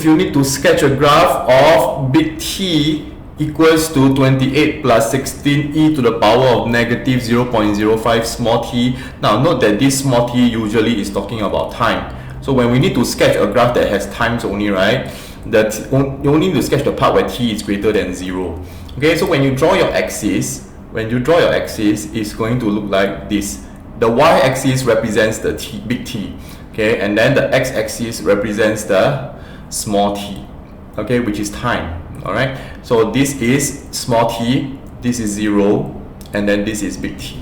if you need to sketch a graph of big T equals to 28 plus 16 e to the power of negative 0.05 small t. Now note that this small t usually is talking about time. So when we need to sketch a graph that has times only, right, you only need to sketch the part where t is greater than 0. Okay, so when you draw your axis, it's going to look like this. The y-axis represents the big T, okay, and then the x-axis represents the small t, okay, which is time. All right, so this is small t, this is 0, and then this is big T.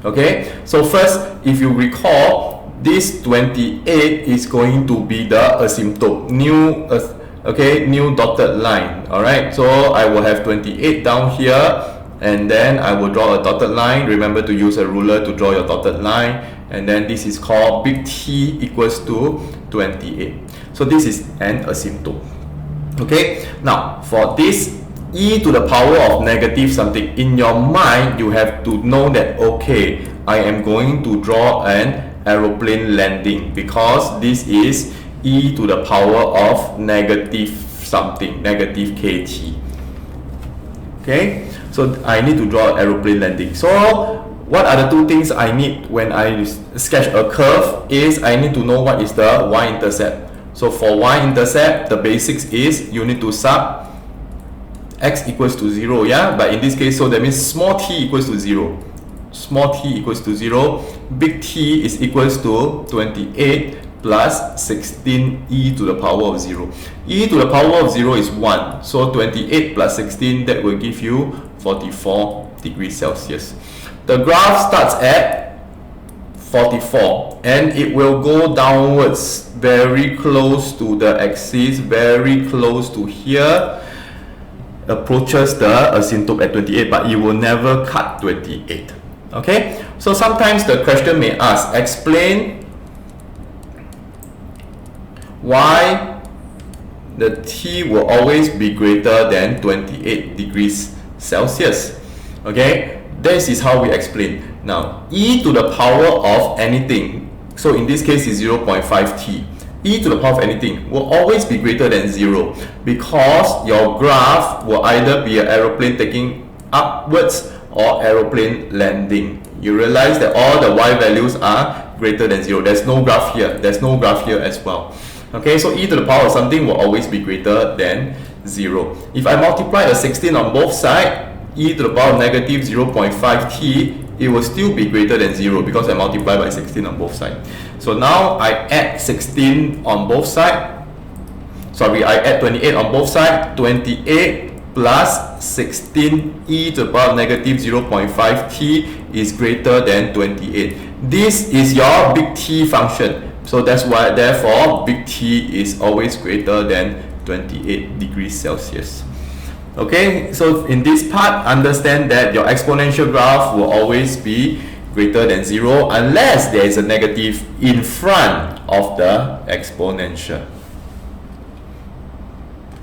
Okay, so first, if you recall, this 28 is going to be the asymptote, new dotted line. All right, so I will have 28 down here, and then I will draw a dotted line. Remember to use a ruler to draw your dotted line, and then this is called big T equals to 28. So this is an asymptote. Okay, now for this e to the power of negative something, in your mind you have to know that, okay, I am going to draw an aeroplane landing because this is e to the power of negative something, negative kt. Okay, so I need to draw an aeroplane landing. So what are the two things I need when I sketch a curve is I need to know what is the y-intercept. So for y-intercept, the basics is you need to sub x equals to 0, yeah? But in this case, so that means small t equals to 0. Small t equals to 0. Big T is equals to 28 plus 16 e to the power of 0. E to the power of 0 is 1. So 28 plus 16, that will give you 44 degrees Celsius. The graph starts at 44 and it will go downwards very close to the axis, very close to here, approaches the asymptote at 28, but it will never cut 28. Okay, so sometimes the question may ask, explain why the T will always be greater than 28 degrees Celsius. Okay, this is how we explain. Now, e to the power of anything, so in this case is 0.5t, e to the power of anything will always be greater than 0 because your graph will either be an aeroplane taking upwards or aeroplane landing. You realize that all the y values are greater than 0. There's no graph here. There's no graph here as well. Okay, so e to the power of something will always be greater than 0. If I multiply a 16 on both sides, e to the power of negative 0.5t, it will still be greater than 0 because I multiply by 16 on both sides. So now I add 16 on both sides. Sorry, I add 28 on both sides. 28 plus 16 e to the power of negative 0.5t is greater than 28. This is your big T function. So that's why, therefore, big T is always greater than 28 degrees Celsius. Okay, so in this part, understand that your exponential graph will always be greater than 0 unless there is a negative in front of the exponential.